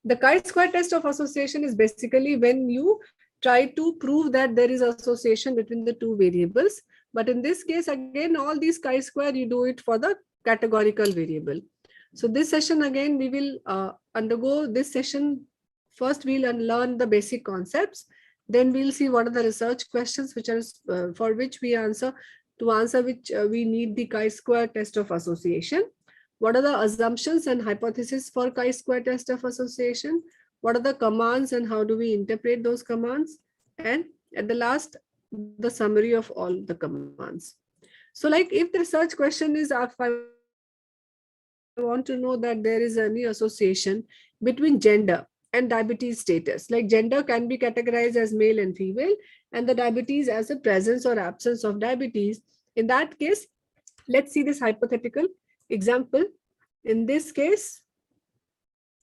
The chi-square test of association is basically when you try to prove that there is association between the two variables. But in this case, again, all these chi-square, you do it for the categorical variable. So this session, again, we will undergo this session. First, we'll learn the basic concepts. Then we'll see what are the research questions which are for which we answer, to answer which we need the chi-square test of association. What are the assumptions and hypotheses for chi-square test of association? What are the commands and how do we interpret those commands? And at the last, the summary of all the commands. So like if the research question is, if I want to know that there is any association between gender and diabetes status, like gender can be categorized as male and female, and the diabetes as a presence or absence of diabetes. In that case, let's see this hypothetical example. In this case,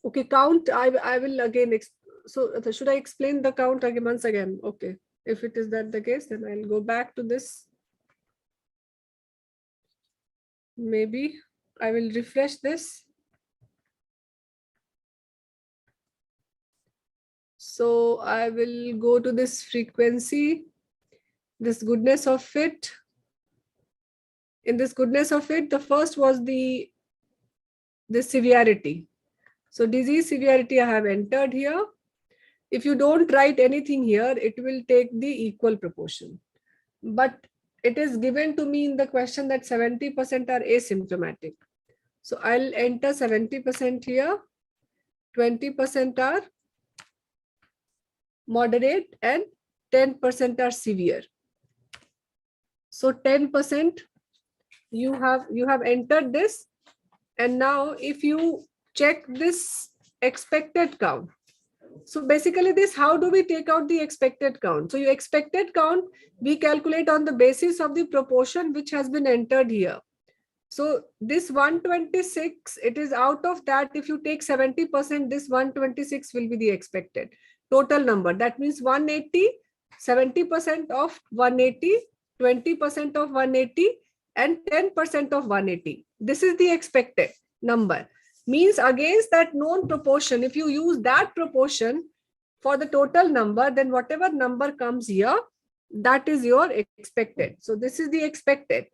okay, count, I will again, so should I explain the count again once again? Okay, if it is that the case, then I'll go back to this. Maybe I will refresh this. So I will go to this frequency, this goodness of fit. In this goodness of it, the first was the severity. So disease severity I have entered here. If you don't write anything here, it will take the equal proportion. But it is given to me in the question that 70% are asymptomatic. So I'll enter 70% here, 20% are moderate, and 10% are severe. So 10% you have entered this, and now if you check this expected count. So basically this, how do we take out the expected count? So your expected count, we calculate on the basis of the proportion which has been entered here. So this 126, it is out of that, if you take 70%, this 126 will be the expected total number. That means 180, 70% of 180, 20% of 180, and 10% of 180. This is the expected number. Means against that known proportion, if you use that proportion for the total number, then whatever number comes here, that is your expected. So this is the expected.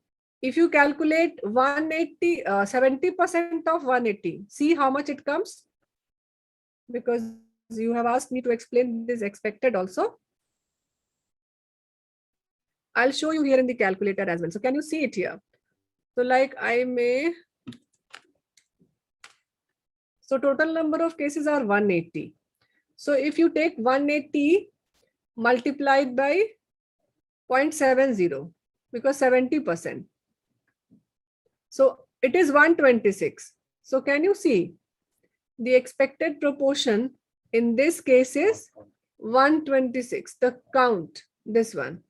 If you calculate 180, 70% of 180, see how much it comes? Because you have asked me to explain this expected also. I'll show you here in the calculator as well. So can you see it here? So like I may, so total number of cases are 180. So if you take 180 multiplied by 0.70, because 70%. So it is 126. So can you see the expected proportion in this case is 126, the count, this one.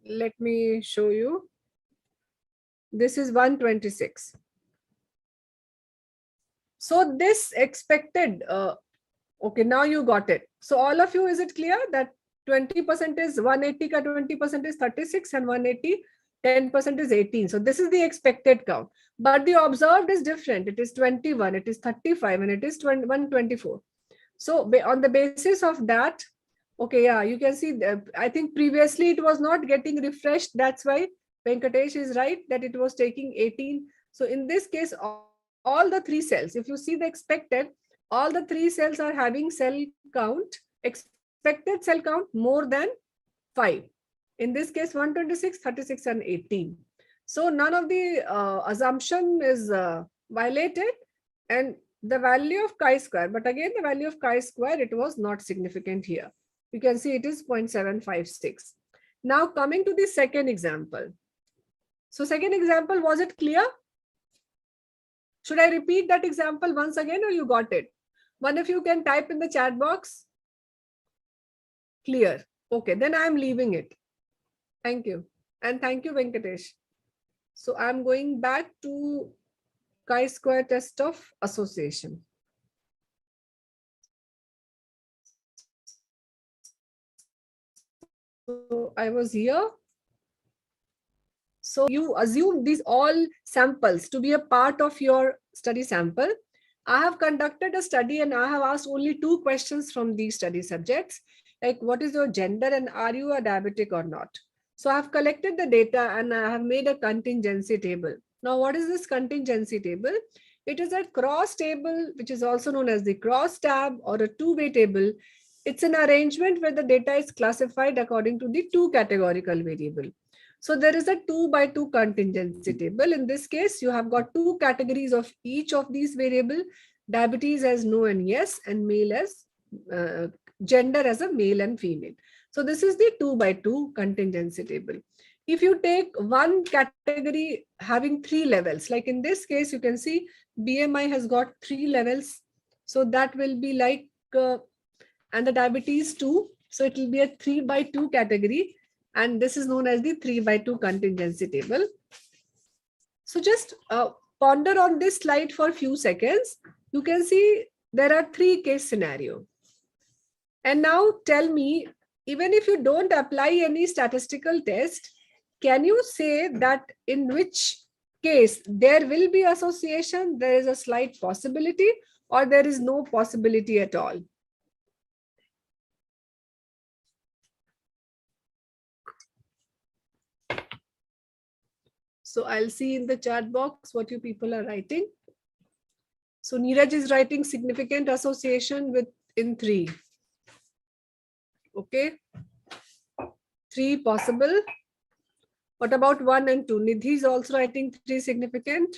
Let me show you. This is 126. So this expected, okay, now you got it. So all of you, is it clear that 20% is 180, 20% is 36, and 180, 10% is 18. So this is the expected count. But the observed is different. It is 21, it is 35, and it is 124. So on the basis of that, okay, yeah, you can see, I think previously it was not getting refreshed. That's why Venkatesh is right that it was taking 18. So in this case, all the three cells, if you see the expected, all the three cells are having cell count, expected cell count more than 5. In this case, 126, 36, and 18. So none of the assumption is violated, and the value of chi-square, but again, the value of chi-square, it was not significant here. You can see it is 0.756. Now coming to the second example. So second example, was it clear? Should I repeat that example once again, or you got it? One of you can type in the chat box. Clear. Okay, then I'm leaving it. Thank you. And thank you, Venkatesh. So I'm going back to chi-square test of association. So I was here. So you assume these all samples to be a part of your study sample. I have conducted a study and I have asked only 2 questions from these study subjects, like what is your gender and are you a diabetic or not? So I have collected the data and I have made a contingency table. Now, what is this contingency table? It is a cross table, which is also known as the cross tab or a two-way table. It's an arrangement where the data is classified according to the 2 categorical variable. So there is a 2 by 2 contingency table. In this case, you have got 2 categories of each of these variable, diabetes as no and yes, and male as gender as a male and female. So this is the 2 by 2 contingency table. If you take one category having 3 levels, like in this case, you can see BMI has got 3 levels. So that will be like, and the diabetes 2. So it will be a 3 by 2 category. And this is known as the 3 by 2 contingency table. So just ponder on this slide for a few seconds. You can see there are 3 case scenarios. And now tell me, even if you don't apply any statistical test, can you say that in which case there will be association, there is a slight possibility, or there is no possibility at all? So I'll see in the chat box what you people are writing. So Neeraj is writing significant association with in 3. Okay. 3 possible. What about 1 and 2? Nidhi is also writing 3 significant.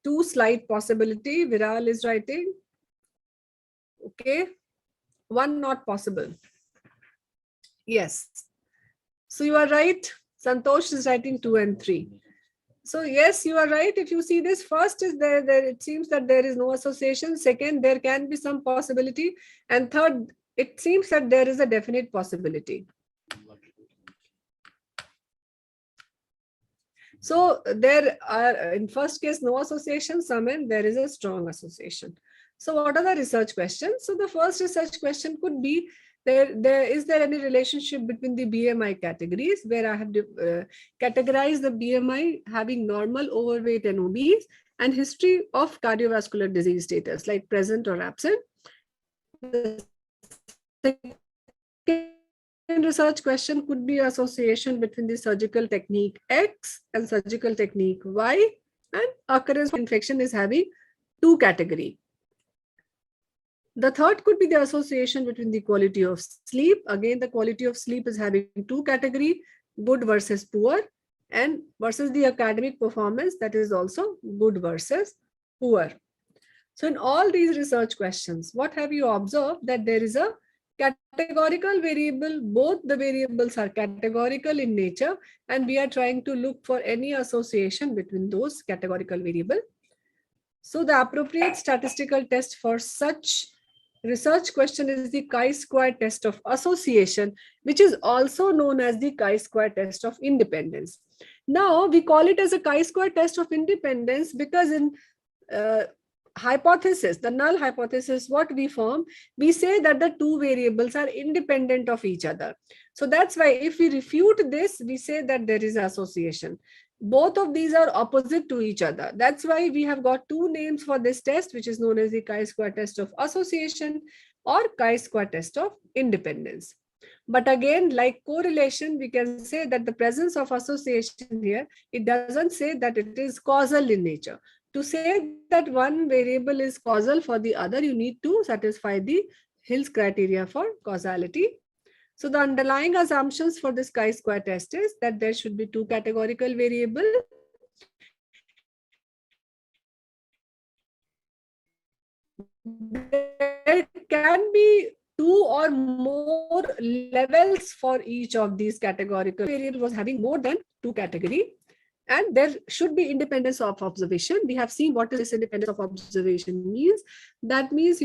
2 slight possibility. Viral is writing. Okay. 1 not possible. Yes. So you are right. Santosh is writing 2 and 3. So yes, you are right. If you see this, first is there it seems that there is no association. Second, there can be some possibility. And third, it seems that there is a definite possibility. So there are, in first case, no association, some and there is a strong association. So what are the research questions? So the first research question could be, is there any relationship between the BMI categories, where I have categorized the BMI having normal, overweight and obese, and history of cardiovascular disease status, like present or absent. The second research question could be association between the surgical technique X and surgical technique Y, and occurrence of infection is having 2 categories. The third could be the association between the quality of sleep. Again, the quality of sleep is having 2 categories, good versus poor, and versus the academic performance, that is also good versus poor. So in all these research questions, what have you observed? That there is a categorical variable. Both the variables are categorical in nature, and we are trying to look for any association between those categorical variables. So the appropriate statistical test for such research question is the chi-square test of association, which is also known as the chi-square test of independence. Now we call it as a chi-square test of independence because in hypothesis, the null hypothesis, what we form, we say that the 2 variables are independent of each other. So that's why if we refute this, we say that there is association. Both of these are opposite to each other. That's why we have got 2 names for this test, which is known as the chi-square test of association or chi-square test of independence. But again, like correlation, we can say that the presence of association here, it doesn't say that it is causal in nature. To say that one variable is causal for the other, you need to satisfy the Hill's criteria for causality. So the underlying assumptions for this chi-square test is that there should be 2 categorical variables. There can be 2 or more levels for each of these categorical variables was having more than 2 categories. And there should be independence of observation. We have seen what is this independence of observation means. That means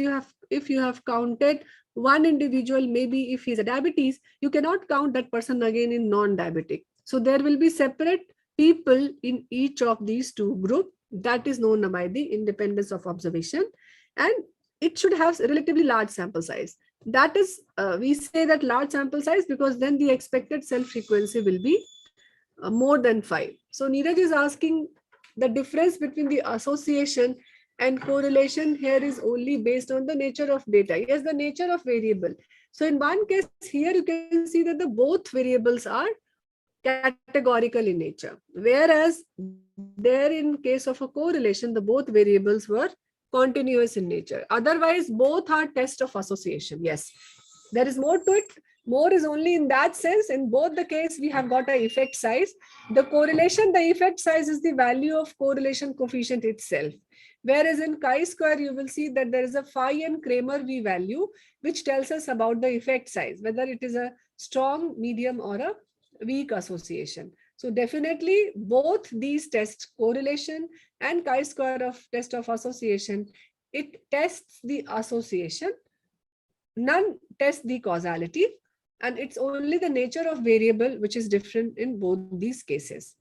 if you have counted one individual, maybe if he's a diabetes, you cannot count that person again in non-diabetic. So there will be separate people in each of these 2 groups. That is known by the independence of observation. And it should have relatively large sample size. That is, we say that large sample size because then the expected cell frequency will be more than 5. So Neeraj is asking the difference between the association And correlation here is only based on the nature of data. Yes, the nature of variable. So in one case here, you can see that the both variables are categorical in nature. Whereas there in case of a correlation, the both variables were continuous in nature. Otherwise, both are test of association. Yes, there is more to it. More is only in that sense. In both the case, we have got a effect size. The correlation, the effect size is the value of correlation coefficient itself. Whereas in chi-square, you will see that there is a phi and Kramer V value, which tells us about the effect size, whether it is a strong, medium, or a weak association. So definitely both these tests, correlation and chi-square of test of association, it tests the association. None test the causality, and it's only the nature of variable which is different in both these cases.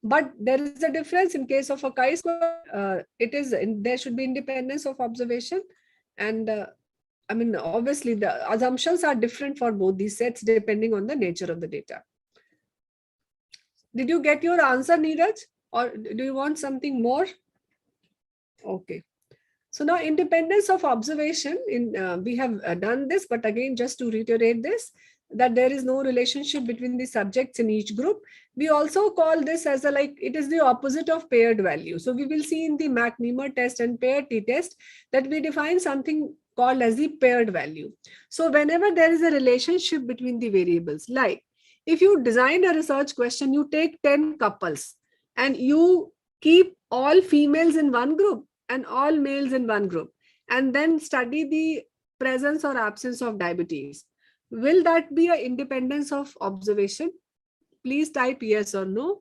But there is a difference in case of a chi-square. There should be independence of observation, and I mean, obviously the assumptions are different for both these sets depending on the nature of the data. Did you get your answer, Neeraj, or do you want something more? Okay. So now independence of observation, we have done this, but again, just to reiterate this, that there is no relationship between the subjects in each group. We also call this as it is the opposite of paired value. So we will see in the McNemer test and paired t-test that we define something called as the paired value. So whenever there is a relationship between the variables, like if you design a research question, you take 10 couples and you keep all females in one group and all males in one group, and then study the presence or absence of diabetes. Will that be an independence of observation? Please type yes or no.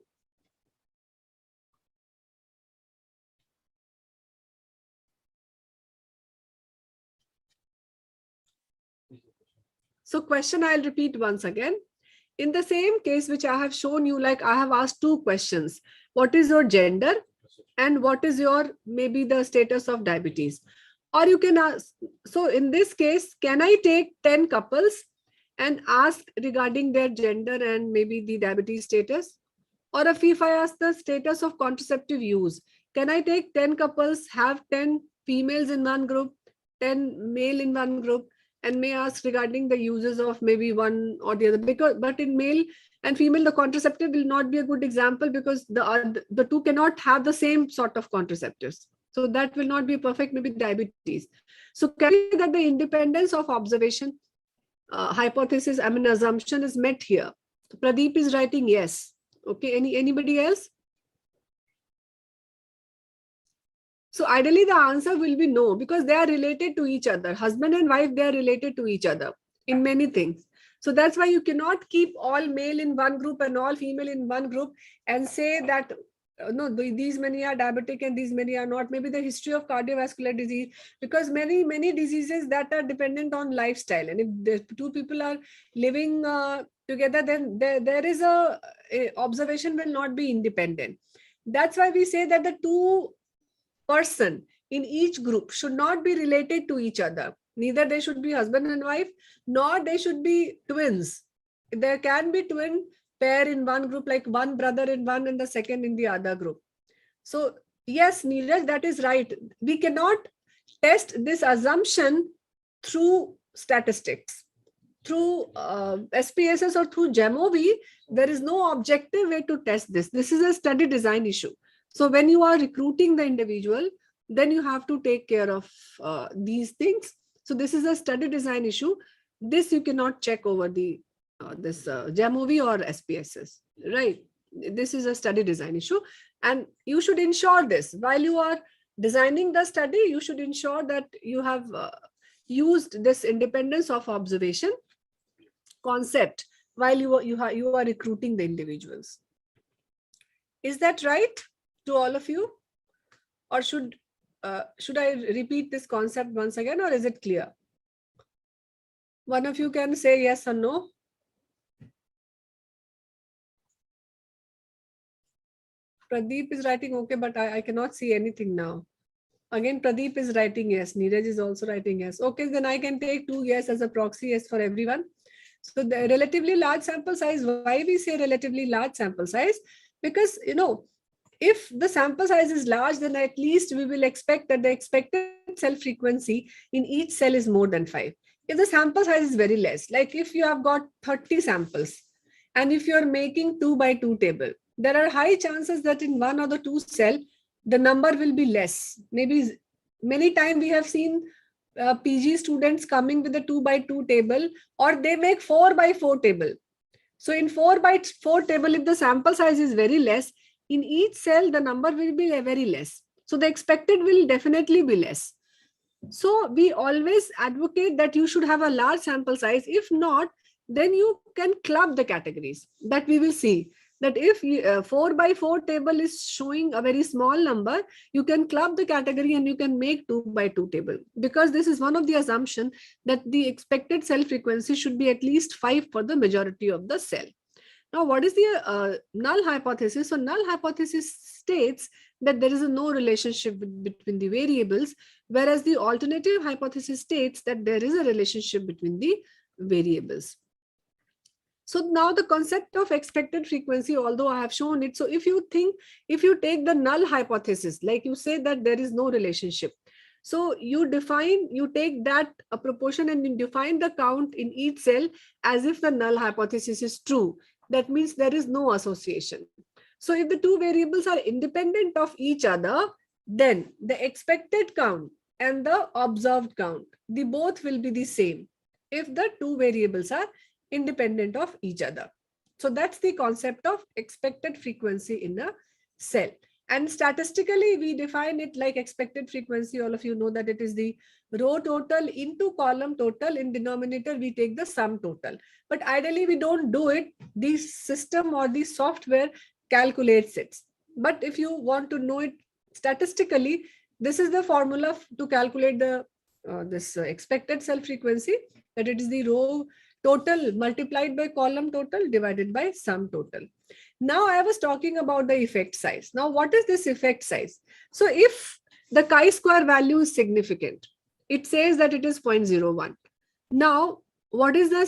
So question I'll repeat once again. In the same case which I have shown you, like I have asked two questions. What is your gender? And what is your, maybe the status of diabetes? Or you can ask, so in this case, can I take 10 couples and ask regarding their gender and maybe the diabetes status? Or if I ask the status of contraceptive use, can I take 10 couples, have 10 females in one group, 10 male in one group, and may ask regarding the uses of maybe one or the other? But in male and female, the contraceptive will not be a good example because the two cannot have the same sort of contraceptives. So that will not be perfect, maybe diabetes. So can we say that the independence of observation hypothesis, I mean assumption is met here? Pradeep is writing yes. Okay, anybody else? So ideally the answer will be no, because they are related to each other. Husband and wife, they are related to each other in many things. So that's why you cannot keep all male in one group and all female in one group and say that no, these many are diabetic and these many are not. Maybe the history of cardiovascular disease, because many diseases that are dependent on lifestyle. And if the two people are living together, then there is a observation will not be independent. That's why we say that the two person in each group should not be related to each other. Neither they should be husband and wife, nor they should be twins. There can be twin pair in one group, like one brother in one and the second in the other group. So yes, Neeraj, that is right. We cannot test this assumption through statistics. Through SPSS or through Jamovi, there is no objective way to test this. This is a study design issue. So when you are recruiting the individual, then you have to take care of these things. So this is a study design issue. This you cannot check over the Jamovi or SPSS, right? This is a study design issue, and you should ensure this while you are designing the study. You should ensure that you have used this independence of observation concept while you are recruiting the individuals. Is that right to all of you, or should I repeat this concept once again, or is it clear? One of you can say yes or no. Pradeep is writing okay, but I cannot see anything now. Again, Pradeep is writing yes. Neeraj is also writing yes. Okay, then I can take 2 yes as a proxy yes for everyone. So the relatively large sample size, why we say relatively large sample size? Because, If the sample size is large, then at least we will expect that the expected cell frequency in each cell is more than 5. If the sample size is very less, like if you have got 30 samples, and if you're making 2 by 2 table, there are high chances that in one or the two cell, the number will be less. Maybe many times we have seen PG students coming with a 2 by 2 table, or they make 4 by 4 table. So in 4 by 4 table, if the sample size is very less, in each cell, the number will be very less. So the expected will definitely be less. So we always advocate that you should have a large sample size. If not, then you can club the categories. That we will see. That if 4 by 4 table is showing a very small number, you can club the category and you can make 2 by 2 table. Because this is one of the assumption that the expected cell frequency should be at least 5 for the majority of the cell. Now, what is the null hypothesis? So null hypothesis states that there is no relationship between the variables, whereas the alternative hypothesis states that there is a relationship between the variables. So now the concept of expected frequency, although I have shown it, so if you take the null hypothesis, like you say that there is no relationship. So you take that a proportion and you define the count in each cell as if the null hypothesis is true. That means there is no association. So if the two variables are independent of each other, then the expected count and the observed count, they both will be the same if the two variables are independent of each other. So that's the concept of expected frequency in a cell. And statistically, we define it like expected frequency. All of you know that it is the row total into column total. In denominator, we take the sum total. But ideally, we don't do it. The system or the software calculates it. But if you want to know it statistically, this is the formula to calculate the expected cell frequency, that it is the row total multiplied by column total divided by sum total. Now I was talking about the effect size. Now what is this effect size? So if the chi-square value is significant, it says that it is 0.01. Now what is the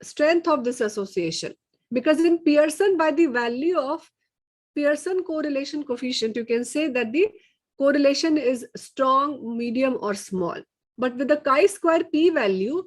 strength of this association? Because in Pearson, by the value of Pearson correlation coefficient, you can say that the correlation is strong, medium, or small. But with the chi-square p-value,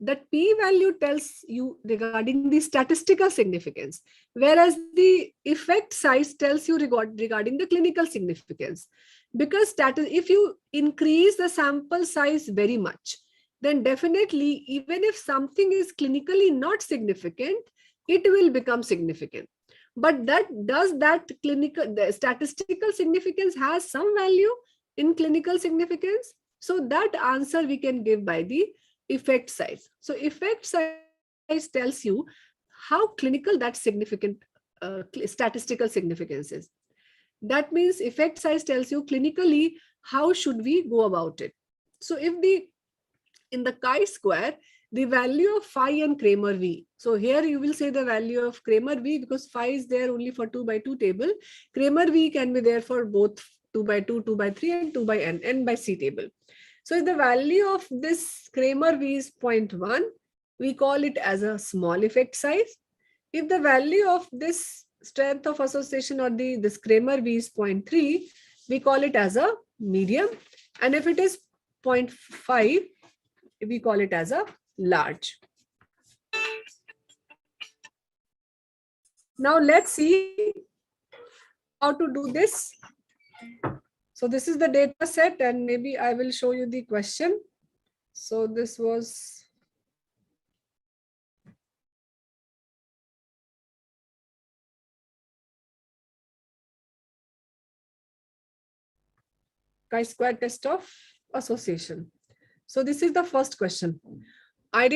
that p-value tells you regarding the statistical significance, whereas the effect size tells you regarding the clinical significance. Because if you increase the sample size very much, then definitely, even if something is clinically not significant, it will become significant. But the statistical significance has some value in clinical significance? So that answer we can give by the effect size. So effect size tells you how clinical that significant statistical significance is. That means effect size tells you clinically how should we go about it. So if in the chi-square, the value of phi and Kramer V. So here you will say the value of Kramer V because phi is there only for 2 by 2 table. Kramer V can be there for both 2 by 2, 2 by 3 and 2 by n by C table. So if the value of this Kramer V is 0.1, we call it as a small effect size. If the value of this strength of association or this Kramer V is 0.3, we call it as a medium. And if it is 0.5, we call it as a large. Now let's see how to do this. So this is the data set and maybe I will show you the question. So this was chi-square test of association. So this is the first question. I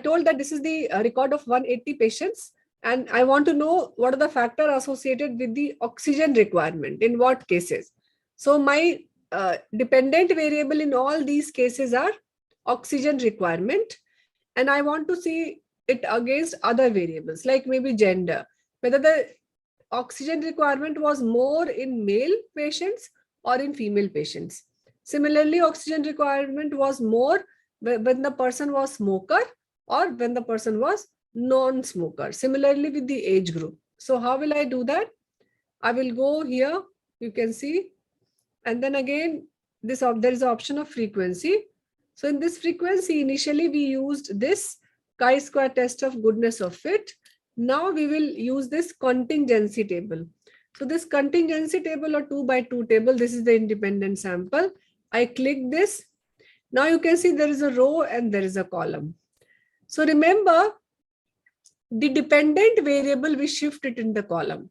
told that this is the record of 180 patients and I want to know what are the factors associated with the oxygen requirement, in what cases. So my dependent variable in all these cases are oxygen requirement, and I want to see it against other variables like maybe gender, whether the oxygen requirement was more in male patients or in female patients. Similarly, oxygen requirement was more when the person was smoker or when the person was non-smoker. Similarly with the age group. So how will I do that? I will go here, you can see, and then again, there is an option of frequency. So in this frequency, initially we used this chi-square test of goodness of fit. Now we will use this contingency table. So this contingency table or 2 by 2 table, this is the independent sample. I click this. Now you can see there is a row and there is a column. So remember, the dependent variable, we shift it in the column,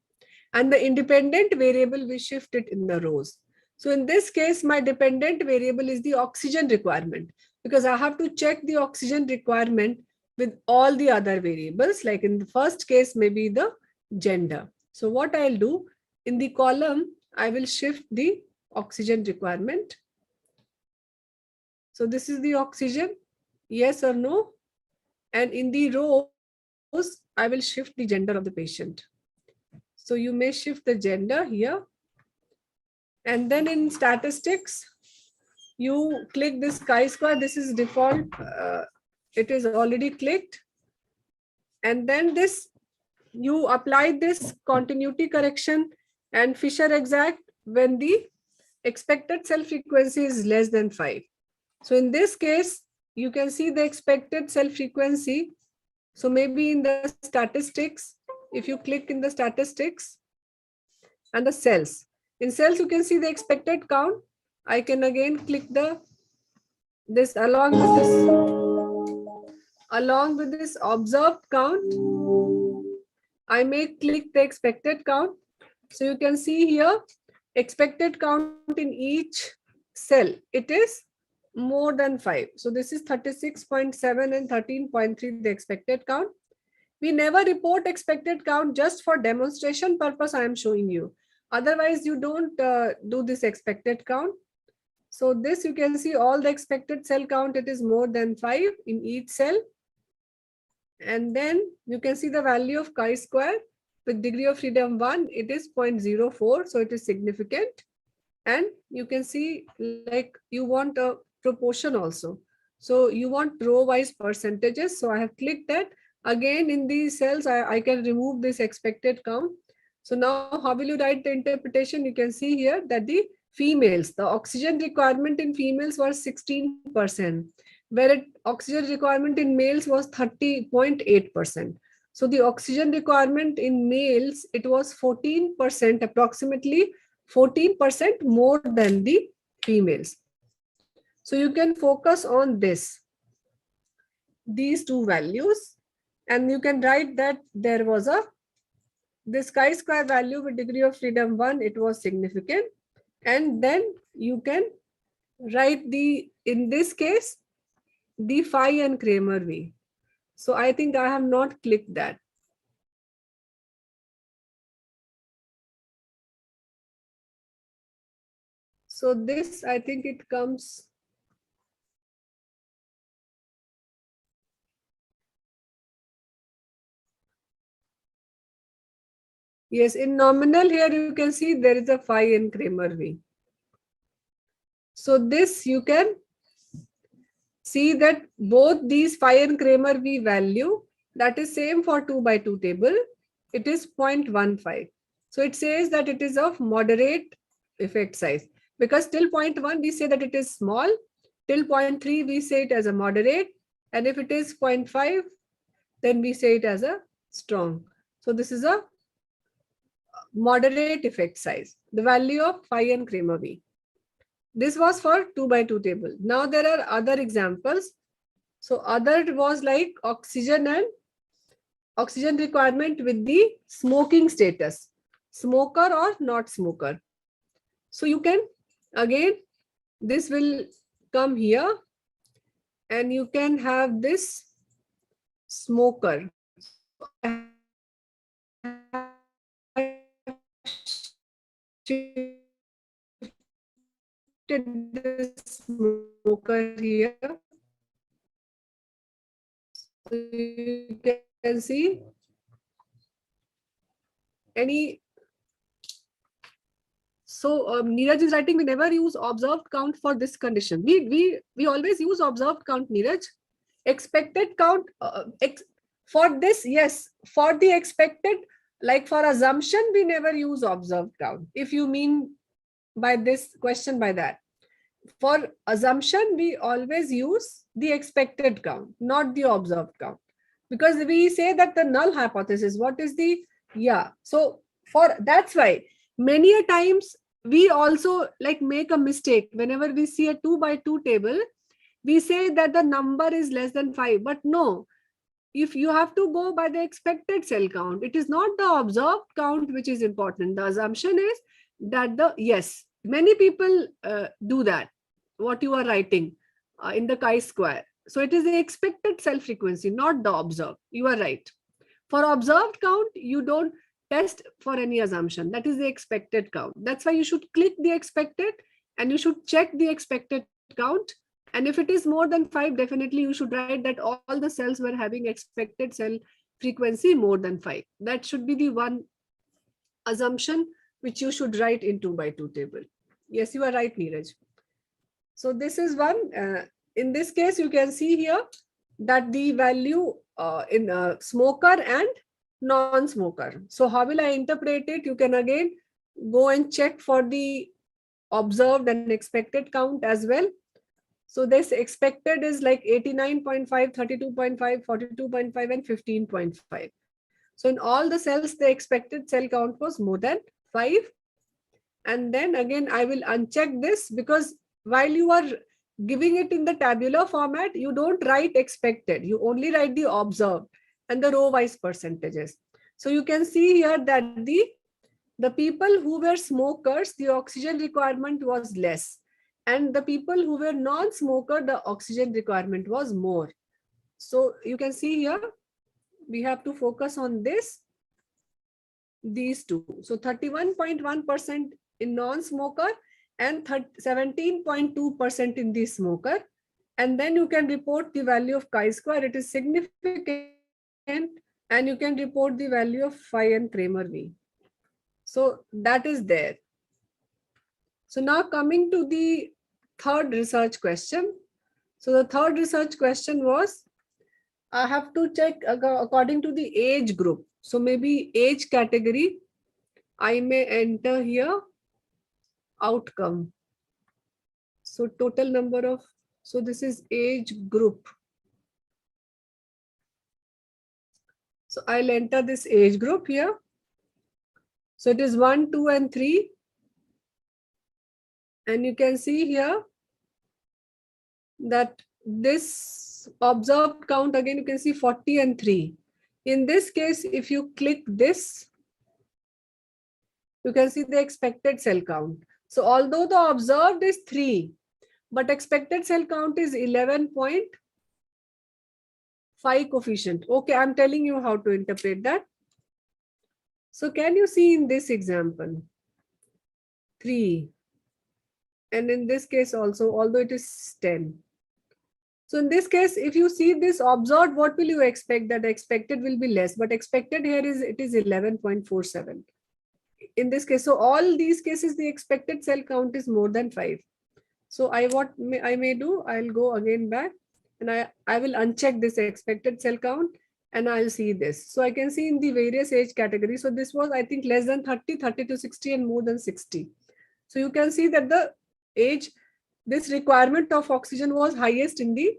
and the independent variable, we shift it in the rows. So in this case, my dependent variable is the oxygen requirement, because I have to check the oxygen requirement with all the other variables. Like in the first case, maybe the gender. So what I'll do, in the column, I will shift the oxygen requirement. So this is the oxygen, yes or no. And in the rows, I will shift the gender of the patient. So you may shift the gender here. And then in statistics, you click this chi-square. This is default. It is already clicked. And then this, you apply this continuity correction and Fisher exact when the expected cell frequency is less than 5. So in this case, you can see the expected cell frequency. So maybe in the statistics, if you click in the statistics and the cells, in cells, you can see the expected count. I can again click this along with this observed count. I may click the expected count. So you can see here, expected count in each cell, it is more than 5. So this is 36.7 and 13.3, the expected count. We never report expected count, just for demonstration purpose I am showing you. Otherwise, you don't do this expected count. So this, you can see all the expected cell count, it is more than 5 in each cell. And then you can see the value of chi-square with degree of freedom 1, it is 0.04. So it is significant. And you can see, like, you want a proportion also. So you want row-wise percentages. So I have clicked that. Again, in these cells, I can remove this expected count. So now how will you write the interpretation? You can see here that the females, the oxygen requirement in females was 16%, where oxygen requirement in males was 30.8%. So the oxygen requirement in males, it was 14%, approximately 14% more than the females. So you can focus on these two values, and you can write that there was this chi-square value with degree of freedom 1, it was significant. And then you can write in this case, the phi and Kramer V. So I think I have not clicked that. So this, I think it comes. Yes, in nominal here, you can see there is a phi and Kramer V. So this, you can see that both these phi and Kramer V value, that is same for 2 by 2 table, it is 0.15. So it says that it is of moderate effect size, because till 0.1 we say that it is small, till 0.3 we say it as a moderate, and if it is 0.5, then we say it as a strong. So this is a moderate effect size, the value of phi and Kramer V. This was for 2 by 2 table. Now there are other examples. So other was like oxygen and oxygen requirement with the smoking status, smoker or not smoker. So you can, again, this will come here, and you can have this smoker. So I the smoker here. So you can see any. So Neeraj is writing, we never use observed count for this condition. We always use observed count, Neeraj. Expected count for this, yes, for the expected Like for assumption, we never use observed count. If you mean by this question by that. For assumption, we always use the expected count, not the observed count. Because we say that the null hypothesis, what is the, yeah. So for that's why many a times we also like make a mistake. Whenever we see a 2 by 2 table, we say that the number is less than 5. But no, if you have to go by the expected cell count, it is not the observed count which is important. The assumption is that the, yes, many people do that, what you are writing in the chi-square. So it is the expected cell frequency, not the observed. You are right. For observed count, you don't test for any assumption. That is the expected count. That's why you should click the expected and you should check the expected count. And if it is more than 5, definitely you should write that all the cells were having expected cell frequency more than 5. That should be the one assumption which you should write in 2 by 2 table. Yes, you are right, Neeraj. So this is one. In this case, you can see here that the value in smoker and non-smoker. So how will I interpret it? You can again go and check for the observed and expected count as well. So this expected is like 89.5, 32.5, 42.5, and 15.5. So in all the cells, the expected cell count was more than 5. And then again, I will uncheck this because while you are giving it in the tabular format, you don't write expected. You only write the observed and the row-wise percentages. So you can see here that the people who were smokers, the oxygen requirement was less. And the people who were non-smoker, the oxygen requirement was more. So you can see here, we have to focus on these two. So 31.1% in non-smoker and 17.2% in the smoker. And then you can report the value of chi-square. It is significant. And you can report the value of phi and Kramer V. So that is there. So now coming to the third research question. So the third research question was, I have to check according to the age group. So maybe age category, I may enter here outcome. So total number of, so this is age group. So I'll enter this age group here. So it is 1, 2, and 3. And you can see here that this observed count, again, you can see 40 and 3. In this case, if you click this, you can see the expected cell count. So although the observed is 3, but expected cell count is 11.5 coefficient. Okay, I'm telling you how to interpret that. So can you see in this example, 3. And in this case also, although it is 10. So in this case, if you see this observed, what will you expect? That expected will be less, but expected here is, it is 11.47. In this case, so all these cases, the expected cell count is more than 5. So I may do, I'll go again back and I will uncheck this expected cell count and I'll see this. So I can see in the various age categories. So this was, I think, less than 30, 30 to 60 and more than 60. So you can see that the age, this requirement of oxygen was highest in the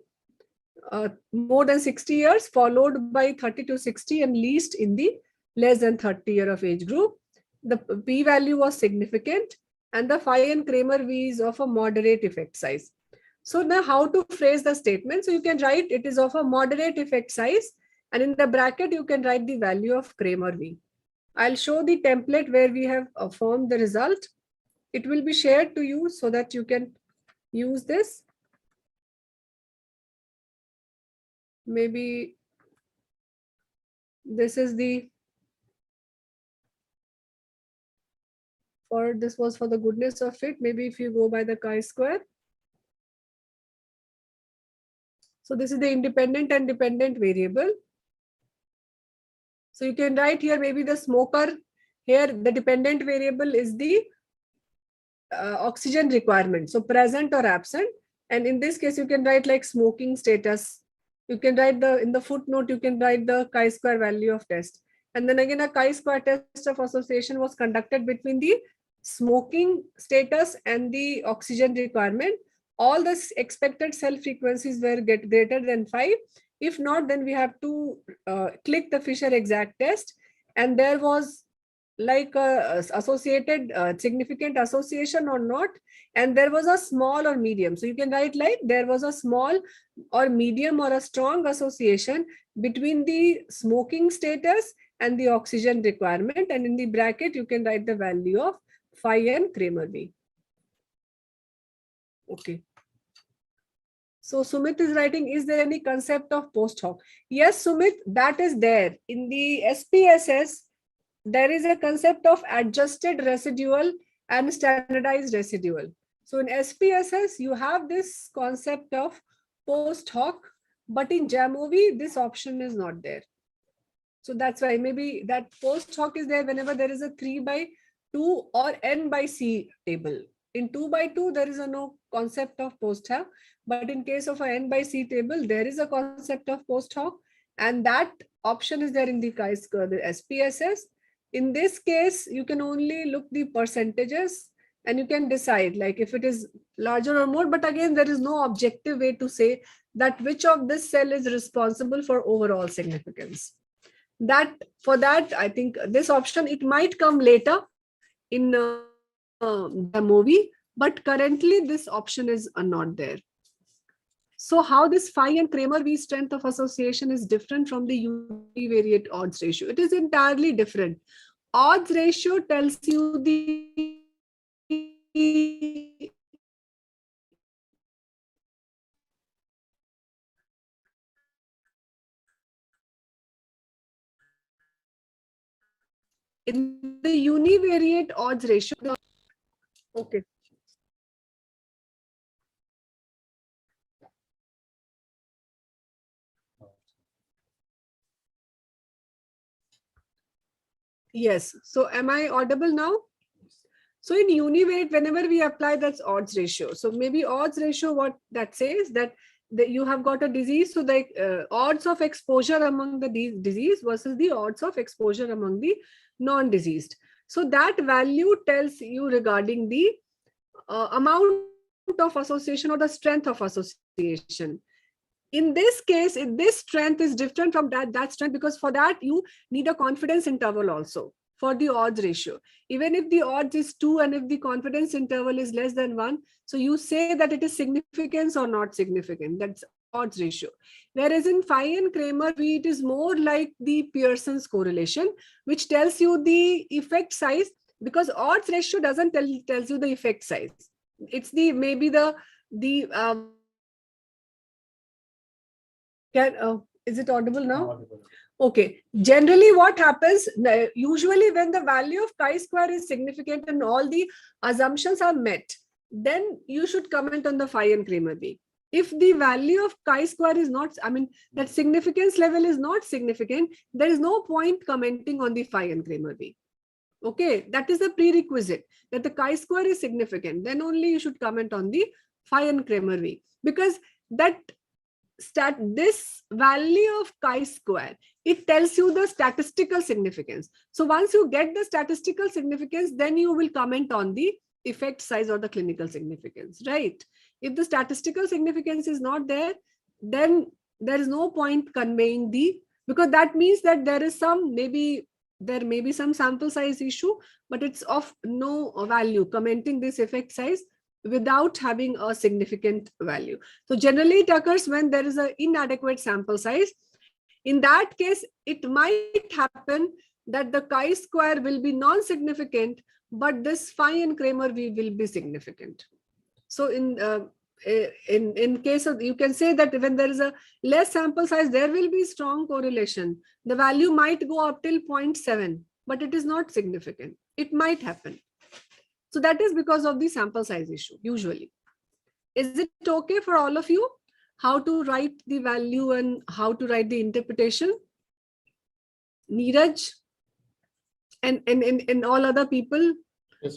more than 60 years, followed by 30 to 60 and least in the less than 30 year of age group. The p-value was significant and the phi and Kramer V is of a moderate effect size. So now how to phrase the statement? So you can write it is of a moderate effect size and in the bracket you can write the value of Kramer V. I'll show the template where we have formed the result. It will be shared to you so that you can use this. Maybe this is the, for this was for the goodness of it. Maybe if you go by the chi-square. So this is the independent and dependent variable. So you can write here maybe the smoker. Here the dependent variable is the oxygen requirement. So present or absent. And in this case, you can write like smoking status. You can write in the footnote, you can write the chi-square value of test. And then again, a chi-square test of association was conducted between the smoking status and the oxygen requirement. All the expected cell frequencies were greater than 5. If not, then we have to click the Fisher exact test. And there was like a associated significant association or not. And there was a small or medium. So you can write like there was a small or medium or a strong association between the smoking status and the oxygen requirement. And in the bracket, you can write the value of phi and Kramer V. Okay. So Sumit is writing, is there any concept of post hoc? Yes, Sumit, that is there. In the SPSS, there is a concept of adjusted residual and standardized residual. So in SPSS, you have this concept of post hoc, but in Jamovi, this option is not there. So that's why maybe that post hoc is there whenever there is a 3/2 or n/c table. In 2/2, there is no concept of post hoc, but in case of a n/c table, there is a concept of post hoc, and that option is there in the SPSS. In this case, you can only look the percentages and you can decide like if it is larger or more, but again, there is no objective way to say that which of this cell is responsible for overall significance. That for that, I think this option, it might come later in the movie, but currently this option is not there. So how this phi and Kramer V strength of association is different from the univariate odds ratio? It is entirely different. Odds ratio tells you the in the univariate odds ratio. Okay. Yes. So am I audible now? So in univariate, whenever we apply that's odds ratio. So maybe odds ratio, what that says that you have got a disease. So the odds of exposure among the disease versus the odds of exposure among the non-diseased. So that value tells you regarding the amount of association or the strength of association. In this case, this strength is different from that strength, because for that you need a confidence interval also for the odds ratio. Even if the odds is 2 and if the confidence interval is less than 1, so you say that it is significance or not significant. That's odds ratio. Whereas in phi and Kramer V, it is more like the Pearson's correlation, which tells you the effect size, because odds ratio doesn't tells you the effect size. It's the maybe the is it audible now? Audible. Okay. Generally, what happens, usually when the value of chi-square is significant and all the assumptions are met, then you should comment on the phi and Kramer V. If the value of chi-square is not, I mean, that significance level is not significant, there is no point commenting on the phi and Kramer V. Okay, that is a prerequisite, that the chi-square is significant. Then only you should comment on the phi and Kramer V, because that this value of chi-square, it tells you the statistical significance. So once you get the statistical significance, then you will comment on the effect size or the clinical significance, right? If the statistical significance is not there, then there is no point conveying the, because that means that there is some, maybe there may be some sample size issue, but it's of no value commenting this effect size without having a significant value. So generally it occurs when there is an inadequate sample size. In that case, it might happen that the chi-square will be non-significant, but this phi and Kramer V will be significant. So in case of, you can say that when there is a less sample size, there will be strong correlation. The value might go up till 0.7, but it is not significant. It might happen. So that is because of the sample size issue, usually. Is it okay for all of you how to write the value and how to write the interpretation? Neeraj and all other people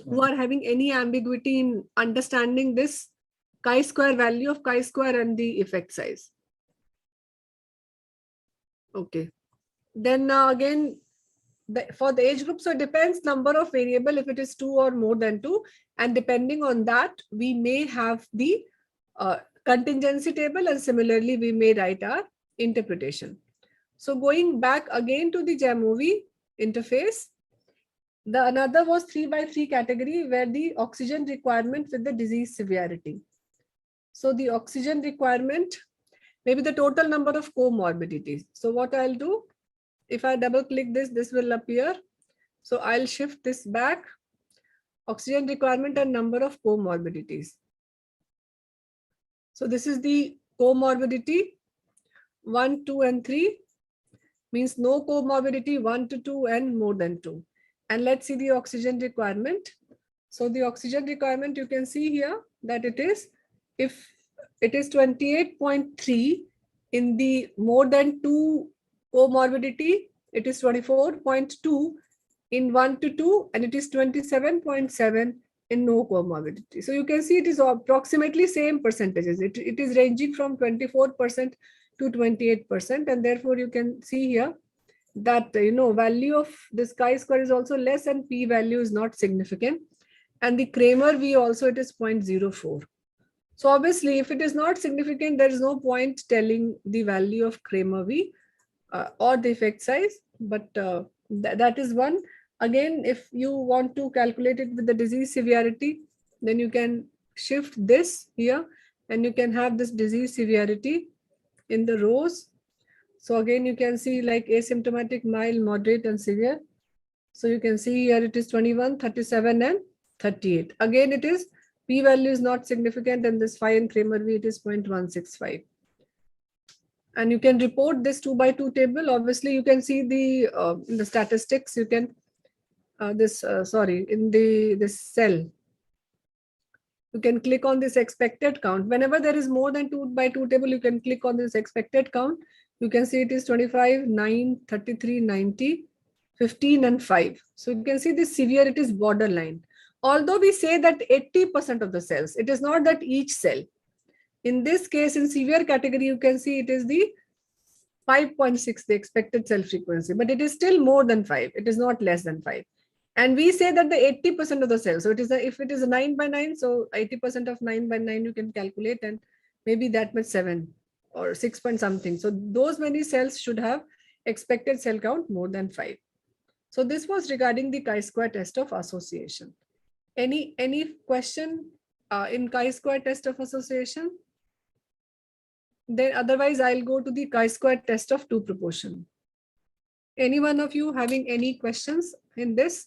who are having any ambiguity in understanding this chi-square value of chi-square and the effect size. Okay. Then again, for the age group, so it depends number of variable, if it is 2 or more than 2, and depending on that, we may have the contingency table, and similarly, we may write our interpretation. So going back again to the Jamovi interface, the another was 3x3 category, where the oxygen requirement with the disease severity. So the oxygen requirement, maybe the total number of comorbidities. So what I'll do, if I double click this, this will appear. So I'll shift this back, oxygen requirement and number of comorbidities. So this is the comorbidity 1, 2, and 3, means no comorbidity 1 to 2 and more than 2. And let's see the oxygen requirement. So the oxygen requirement, you can see here that it is, if it is 28.3 in the more than 2 comorbidity, it is 24.2 in 1 to 2, and it is 27.7 in no comorbidity. So you can see it is approximately same percentages. It is ranging from 24% to 28%, and therefore you can see here that value of this chi-square is also less, and p-value is not significant, and the Kramer V also, it is 0.04. So obviously, if it is not significant, there is no point telling the value of Kramer V or the effect size, but that is one. Again, if you want to calculate it with the disease severity, then you can shift this here, and you can have this disease severity in the rows. So again, you can see like asymptomatic, mild, moderate, and severe. So you can see here it is 21, 37, and 38. Again, it is p-value is not significant, and this phi and Kramer V, it is 0.165. And you can report this 2x2 table. Obviously, you can see the in the statistics. You can in this cell, you can click on this expected count. Whenever there is more than 2x2 table, you can click on this expected count. You can see it is 25, 9, 33, 90, 15, and 5. So you can see this severity is borderline. Although we say that 80% of the cells, it is not that each cell. In this case, in severe category, you can see it is the 5.6, the expected cell frequency, but it is still more than 5. It is not less than 5. And we say that the 80% of the cells, so it is if it is a 9 by 9, so 80% of 9 by 9 you can calculate, and maybe that much 7 or 6 point something. So those many cells should have expected cell count more than 5. So this was regarding the chi-square test of association. Any question in chi-square test of association? Then otherwise I'll go to the chi-square test of two proportion. Any one of you having any questions in this?